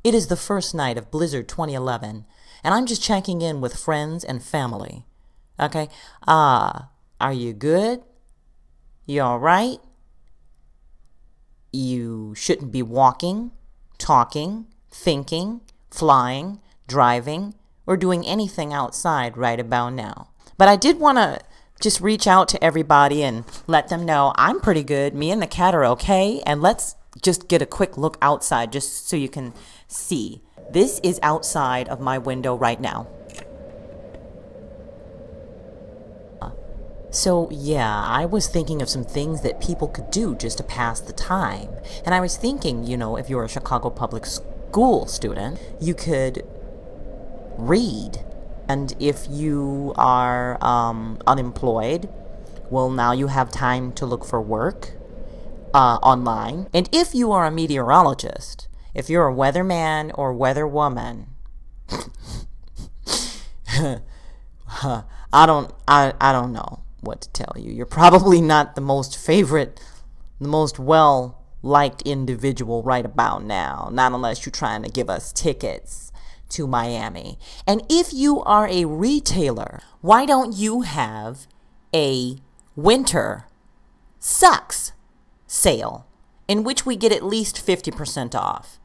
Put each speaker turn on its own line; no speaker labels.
It is the first night of Blizzard 2011, and I'm just checking in with friends and family. Okay? Are you good? You alright? You shouldn't be walking, talking, thinking, flying, driving, or doing anything outside right about now. But I did want to just reach out to everybody and let them know I'm pretty good. Me and the cat are okay. And let's just get a quick look outside just so you can see. This is outside of my window right now. So yeah, I was thinking of some things that people could do just to pass the time. And I was thinking, you know, if you're a Chicago public school student, you could read. And if you are unemployed, well, now you have time to look for work online. And if you are a meteorologist, if you're a weatherman or weatherwoman, I don't know what to tell you. You're probably not the most favorite, the most well-liked individual right about now. Not unless you're trying to give us tickets to Miami. And if you are a retailer, why don't you have a winter sucks sale in which we get at least 50% off?